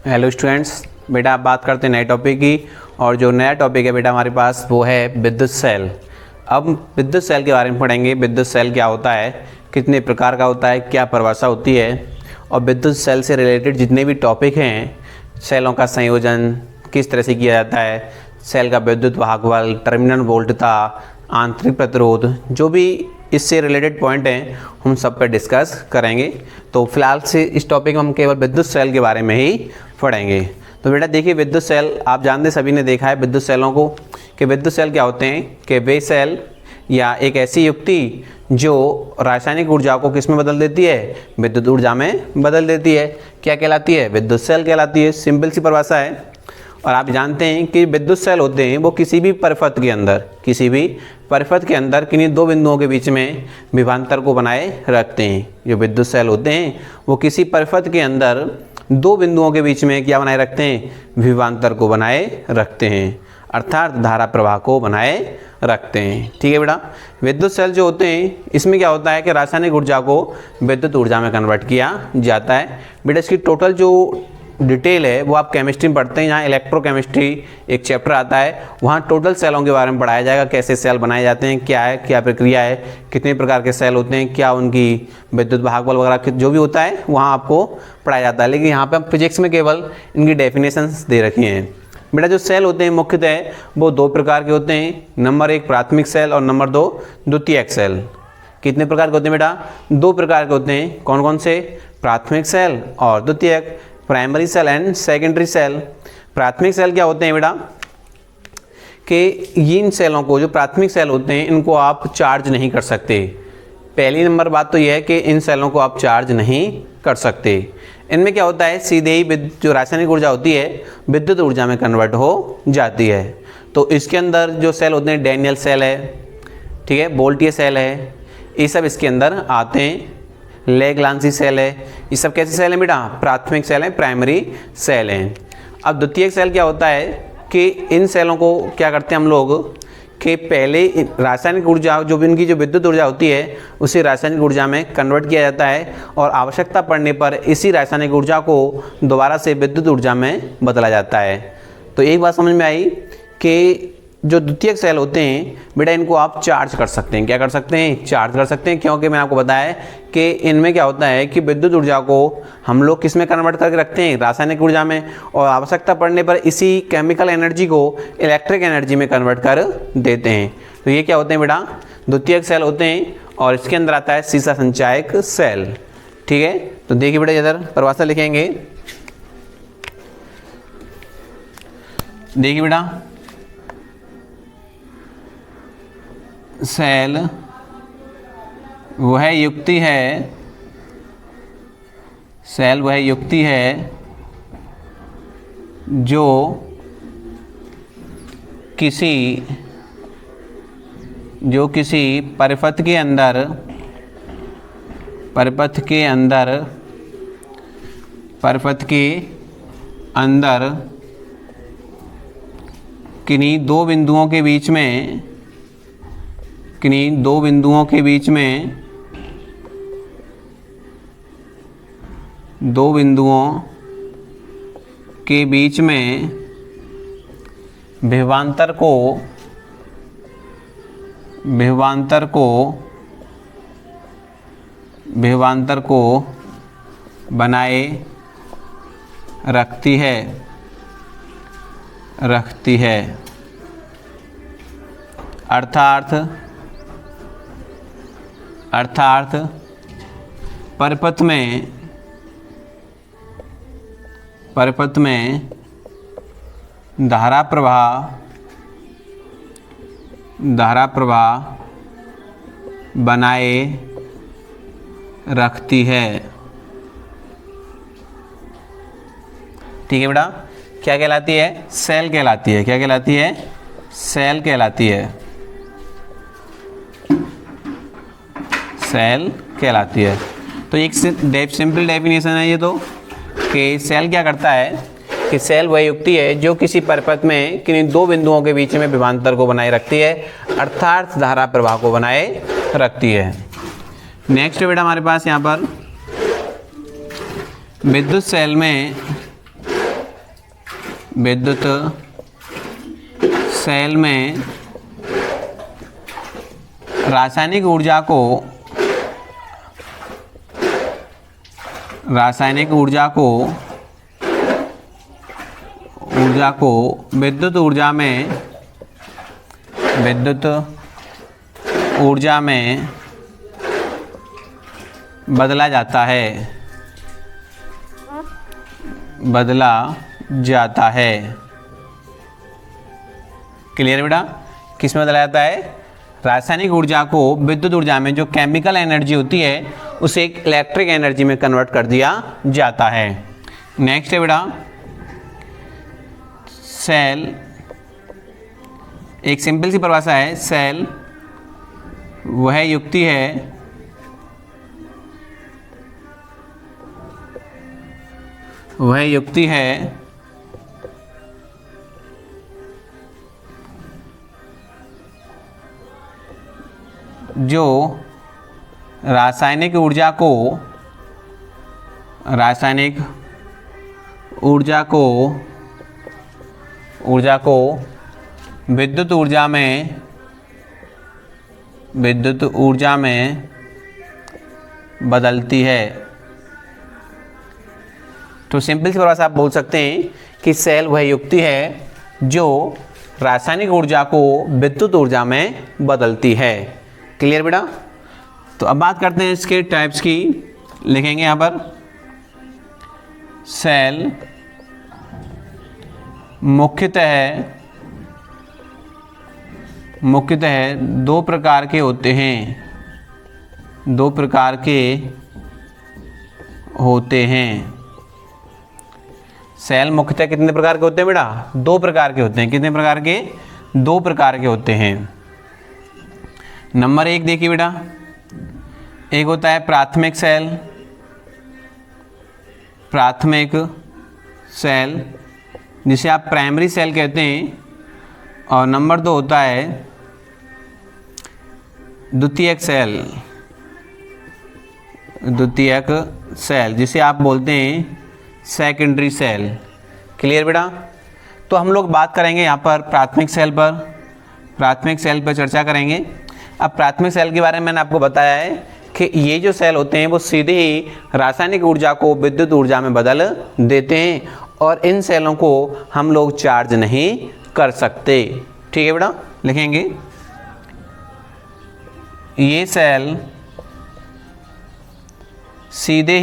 Hello students, बेटा आप बात करते हैं नए टॉपिक की। और जो नया टॉपिक है बेटा हमारे पास वो है विद्युत सेल। अब विद्युत सेल के बारे में पढ़ेंगे। विद्युत सेल क्या होता है, कितने प्रकार का होता है, क्या परिभाषा होती है, और विद्युत सेल से रिलेटेड जितने भी टॉपिक हैं, सेलों का संयोजन किस तरह से किया जाता है, सेल का विद्युत वाहक बल, टर्मिनल वोल्टता, आंतरिक प्रतिरोध, जो भी इससे रिलेटेड पॉइंट हैं हम सब पे डिस्कस करेंगे। तो फिलहाल से इस टॉपिक में हम केवल विद्युत सेल के बारे में ही पढ़ेंगे। तो बेटा देखिए, विद्युत सेल आप जानते सभी ने देखा है विद्युत सेलों को कि विद्युत सेल क्या होते हैं कि वे सेल या एक ऐसी युक्ति जो रासायनिक ऊर्जा को किस में बदल देती है, विद्युत ऊर्जा में बदल देती है। क्या कहलाती है? विद्युत सेल कहलाती है। सिंपल सी परिभाषा है। और आप जानते हैं कि विद्युत सेल होते हैं वो किसी भी परिपथ के अंदर किन्हीं दो बिंदुओं के बीच में विभवांतर को बनाए रखते हैं। जो विद्युत सेल होते हैं वो किसी परिपथ के अंदर दो बिंदुओं के बीच में क्या बनाए रखते हैं, विभवांतर को बनाए रखते हैं, अर्थात धारा प्रवाह को बनाए रखते हैं। ठीक है बेटा। विद्युत सेल जो होते हैं इसमें क्या होता है कि रासायनिक ऊर्जा को विद्युत ऊर्जा में कन्वर्ट किया जाता है। बेटा इसकी टोटल जो डिटेल है वो आप केमिस्ट्री में पढ़ते हैं। यहाँ इलेक्ट्रोकेमिस्ट्री एक चैप्टर आता है, वहाँ टोटल सेलों के बारे में पढ़ाया जाएगा। कैसे सेल बनाए जाते हैं, क्या है, क्या प्रक्रिया है, कितने प्रकार के सेल होते हैं, क्या उनकी विद्युत वाहक बल वगैरह जो भी होता है वहाँ आपको पढ़ाया जाता है। लेकिन यहाँ पे हम फिजिक्स में केवल इनकी डेफिनेशंस दे रखी हैं। बेटा जो सेल होते हैं मुख्यतः वो दो प्रकार के होते हैं। नंबर एक प्राथमिक सेल और नंबर दो द्वितीयक सेल। कितने प्रकार के होते हैं बेटा? दो प्रकार के होते हैं। कौन कौन से? प्राथमिक सेल और द्वितीयक, primary cell and secondary cell. प्राथमिक सेल क्या होते हैं बेटा कि इन सेलों को, जो प्राथमिक सेल होते हैं इनको आप चार्ज नहीं कर सकते। पहली नंबर बात तो यह है कि इन सेलों को आप चार्ज नहीं कर सकते। इनमें क्या होता है, सीधे ही जो रासायनिक ऊर्जा होती है विद्युत ऊर्जा में कन्वर्ट हो जाती है। तो इसके अंदर जो सेल होते हैं, डैनियल सेल है, ठीक है, वोल्टियर सेल है, ये सब इसके अंदर आते हैं। लेग्लांसी सेल है, ये सब कैसे सेल हैं बेटा? प्राथमिक सेल हैं, प्राइमरी सेल हैं। अब द्वितीयक सेल क्या होता है कि इन सेलों को क्या करते हैं हम लोग कि पहले रासायनिक ऊर्जा जो भी इनकी जो विद्युत ऊर्जा होती है उसी रासायनिक ऊर्जा में कन्वर्ट किया जाता है, और आवश्यकता पड़ने पर इसी रासायनिक ऊर्जा को दोबारा से विद्युत ऊर्जा में बदला जाता है। तो एक बात समझ में आई कि जो द्वितीयक सेल होते हैं बेटा इनको आप चार्ज कर सकते हैं। क्या कर सकते हैं? चार्ज कर सकते हैं। क्योंकि मैंने आपको बताया कि इनमें क्या होता है कि विद्युत ऊर्जा को हम लोग किस में कन्वर्ट करके रखते हैं, रासायनिक ऊर्जा में, और आवश्यकता पड़ने पर इसी केमिकल एनर्जी को इलेक्ट्रिक एनर्जी में कन्वर्ट कर देते हैं। तो ये क्या होते हैं बेटा? द्वितीयक सेल होते हैं। और इसके अंदर आता है सीसा संचायक सेल। ठीक है। तो देखिए बेटा इधर परिभाषा लिखेंगे। देखिए बेटा, सेल वह युक्ति है, सेल वह युक्ति है जो किसी परिपथ के अंदर किन्हीं दो बिंदुओं के बीच में विभवांतर को बनाए रखती है। अर्थात परिपथ में धारा प्रवाह बनाए रखती है। ठीक है बेटा। क्या कहलाती है? सेल कहलाती है। क्या कहलाती है? सेल कहलाती है। सेल कहलाती है। तो एक सिंपल डेफिनेशन है ये तो कि सेल क्या करता है कि सेल वह युक्ति है जो किसी परिपथ में किन्हीं दो बिंदुओं के बीच में विभवांतर को बनाए रखती है, अर्थात धारा प्रवाह को बनाए रखती है। नेक्स्ट बेटा हमारे पास यहाँ पर विद्युत सेल में विद्युत सेल में रासायनिक ऊर्जा को विद्युत ऊर्जा में बदला जाता है। क्लियर बेटा? किस में बदला जाता है? रासायनिक ऊर्जा को विद्युत ऊर्जा में, जो केमिकल एनर्जी होती है उसे एक इलेक्ट्रिक एनर्जी में कन्वर्ट कर दिया जाता है। नेक्स्ट है बेटा सेल। एक सिंपल सी परिभाषा है, सेल वह युक्ति है जो रासायनिक ऊर्जा को विद्युत ऊर्जा में बदलती है। तो सिंपल सी परिभाषा आप बोल सकते हैं कि सेल वह युक्ति है जो रासायनिक ऊर्जा को विद्युत ऊर्जा में बदलती है। क्लियर बेटा? तो अब बात करते हैं इसके टाइप्स की। लिखेंगे यहाँ पर सेल मुख्यतः दो प्रकार के होते हैं। सेल मुख्यतः कितने प्रकार के होते हैं बेटा? दो प्रकार के होते हैं। कितने प्रकार के? दो प्रकार के होते हैं। नंबर 1 देखिए बेटा, एक होता है प्राथमिक सेल जिसे आप प्राइमरी सेल कहते हैं, और नंबर 2 होता है द्वितीयक सेल जिसे आप बोलते हैं सेकेंडरी सेल। क्लियर बेटा? तो हम लोग बात करेंगे यहाँ पर प्राथमिक सेल पर चर्चा करेंगे। अब प्राथमिक सेल के बारे में मैंने आपको बताया है कि ये जो सेल होते हैं वो सीधे ही रासायनिक ऊर्जा को विद्युत ऊर्जा में बदल देते हैं, और इन सेलों को हम लोग चार्ज नहीं कर सकते। ठीक है बेटा? लिखेंगे ये सेल सीधे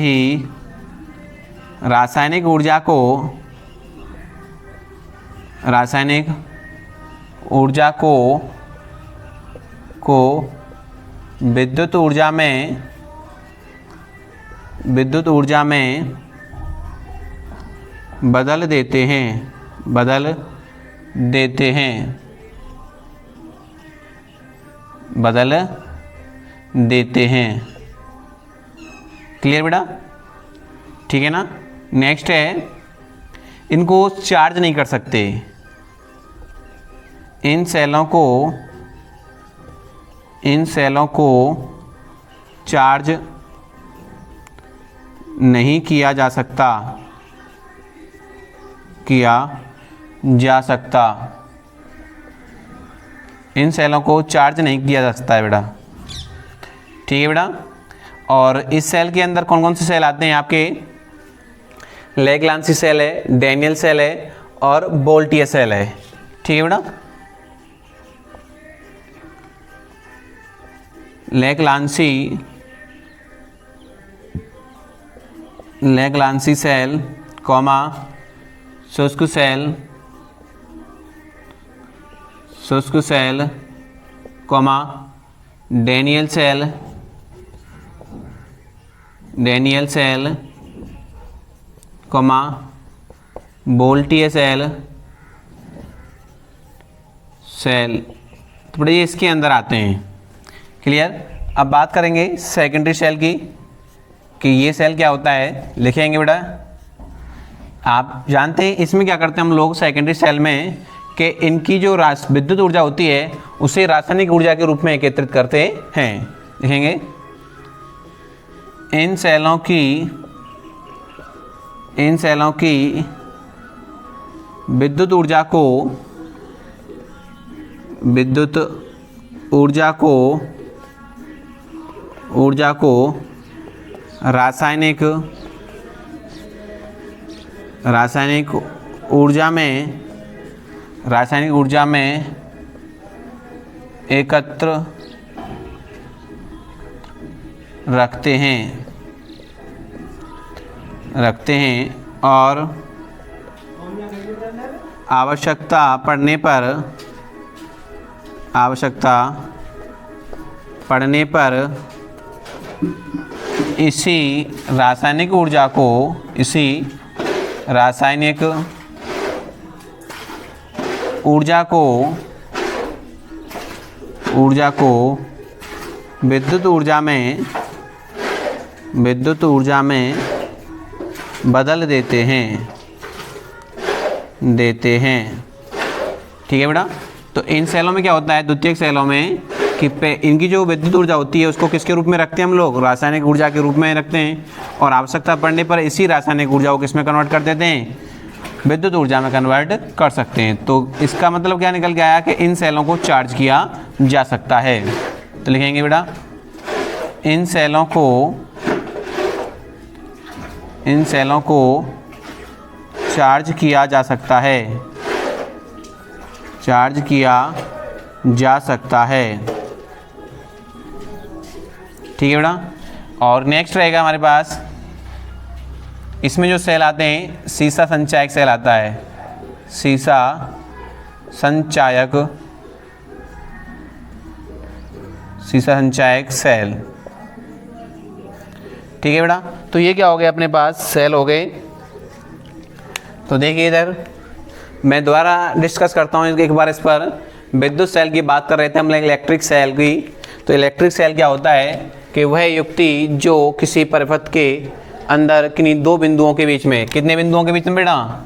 ही रासायनिक ऊर्जा को विद्युत ऊर्जा में बदल देते हैं। क्लियर बेटा? ठीक है ना? नेक्स्ट है, इनको चार्ज नहीं कर सकते। इन सेलों को चार्ज नहीं किया जा सकता। इन सेलों को चार्ज नहीं किया जा सकता है बेटा। ठीक है बेटा? और इस सेल के अंदर कौन कौन से सेल आते हैं आपके? लेग्लांसी सेल है, डैनियल सेल है और वोल्टियर सेल है। ठीक है बेटा? लेग्लांसी सेल, शुष्क सेल, डैनियल सेल, वोल्टियर सेल, तो बड़े ये इसके अंदर आते हैं। क्लियर? अब बात करेंगे सेकेंडरी सेल की कि ये सेल क्या होता है। लिखेंगे बेटा, आप जानते हैं इसमें क्या करते हैं हम लोग सेकेंडरी सेल में कि इनकी जो विद्युत ऊर्जा होती है उसे रासायनिक ऊर्जा के रूप में एकत्रित करते हैं। लिखेंगे इन सेलों की विद्युत ऊर्जा को रासायनिक ऊर्जा में एकत्र रखते हैं और आवश्यकता पड़ने पर इसी रासायनिक ऊर्जा को विद्युत ऊर्जा में बदल देते हैं। ठीक है बेटा। तो इन सेलों में क्या होता है, द्वितीयक सेलों में कि इनकी जो विद्युत ऊर्जा होती है उसको किसके रूप में रखते हैं हम लोग, रासायनिक ऊर्जा के रूप में रखते हैं, और आवश्यकता पड़ने पर इसी रासायनिक ऊर्जा को किसमें कन्वर्ट कर देते हैं, विद्युत ऊर्जा में कन्वर्ट कर सकते हैं। तो इसका मतलब क्या निकल के आया कि इन सेलों को चार्ज किया जा सकता है। तो लिखेंगे बेटा, इन सेलों को चार्ज किया जा सकता है। ठीक है बेटा। और नेक्स्ट रहेगा हमारे पास, इसमें जो सेल आते हैं, सीसा संचायक सेल आता है, सीसा संचायक सेल। ठीक है बेटा। तो ये क्या हो गया, अपने पास सेल हो गए। तो देखिए इधर मैं दोबारा डिस्कस करता हूँ एक बार इस पर। विद्युत सेल की बात कर रहे थे हम लोग इलेक्ट्रिक सेल की। तो इलेक्ट्रिक सेल क्या होता है कि वह युक्ति जो किसी परिपथ के अंदर किन्हीं दो बिंदुओं के बीच में, कितने बिंदुओं के बीच में बेटा,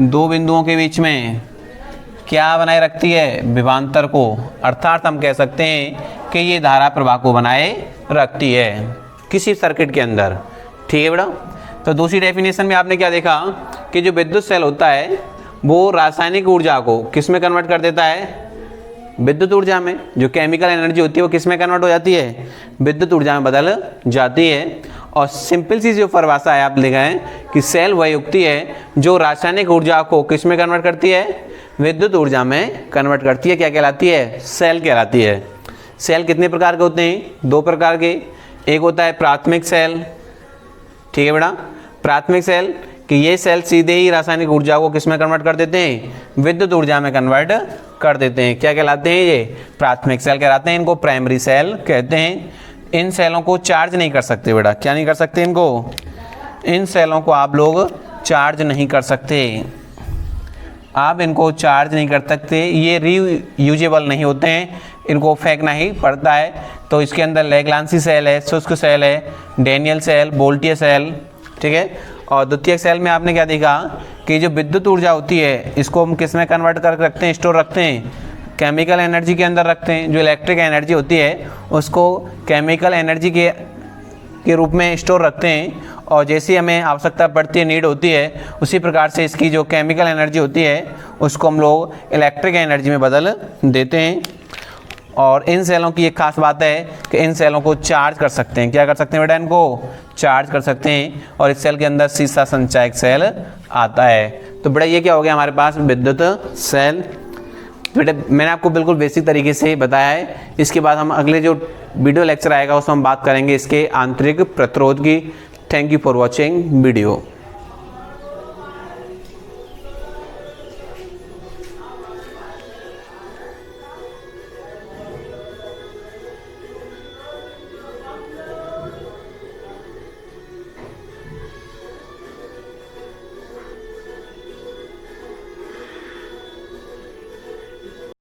दो बिंदुओं के बीच में क्या बनाए रखती है, विभवांतर को। अर्थात हम कह सकते हैं कि ये धारा प्रवाह को बनाए रखती है किसी सर्किट के अंदर। ठीक है बेटा। तो दूसरी डेफिनेशन में आपने क्या देखा कि जो विद्युत सेल होता है वो रासायनिक ऊर्जा को किस में कन्वर्ट कर देता है, विद्युत ऊर्जा में। जो केमिकल एनर्जी होती है वो किस में कन्वर्ट हो जाती है, विद्युत ऊर्जा में बदल जाती है। और सिंपल सी जो परिभाषा है आप लिखा है कि सेल वह युक्ति है जो रासायनिक ऊर्जा को किस में कन्वर्ट करती है, विद्युत ऊर्जा में कन्वर्ट करती है। क्या कहलाती है, सेल कहलाती है। सेल कितने प्रकार के होते हैं, दो प्रकार के। एक होता है प्राथमिक सेल। ठीक है बेटा। प्राथमिक सेल कि ये सेल सीधे ही रासायनिक ऊर्जा को किस में कन्वर्ट कर देते हैं, विद्युत ऊर्जा में कन्वर्ट कर देते हैं। क्या कहलाते हैं, ये प्राथमिक सेल कहलाते हैं। इनको प्राइमरी सेल कहते हैं। इन सेलों को चार्ज नहीं कर सकते बेटा। क्या नहीं कर सकते इनको, इन सेलों को आप लोग चार्ज नहीं कर सकते। आप इनको चार्ज नहीं कर सकते, ये रीयूजेबल नहीं होते हैं, इनको फेंकना ही पड़ता है। तो इसके अंदर लैग्रांसी सेल है, शुष्क सेल है, डैनियल सेल, वोल्टियर सेल। ठीक है। और द्वितीयक सेल में आपने क्या देखा कि जो विद्युत ऊर्जा होती है इसको हम किस में कन्वर्ट कर रखते हैं, स्टोर रखते हैं, केमिकल एनर्जी के अंदर रखते हैं। जो इलेक्ट्रिक एनर्जी होती है उसको केमिकल एनर्जी के रूप में स्टोर रखते हैं। और जैसी हमें आवश्यकता पड़ती है, नीड होती है, उसी प्रकार से इसकी जो केमिकल एनर्जी होती है उसको हम लोग इलेक्ट्रिक एनर्जी में बदल देते हैं। और इन सेलों की एक खास बात है कि इन सेलों को चार्ज कर सकते हैं। क्या कर सकते हैं बेटा, इनको चार्ज कर सकते हैं। और इस सेल के अंदर सीसा संचायक सेल आता है। तो बेटा ये क्या हो गया हमारे पास, विद्युत सेल। बेटा मैंने आपको बिल्कुल बेसिक तरीके से बताया है। इसके बाद हम अगले जो वीडियो लेक्चर आएगा उसमें हम बात करेंगे इसके आंतरिक प्रतिरोध की। Thank you for watching video.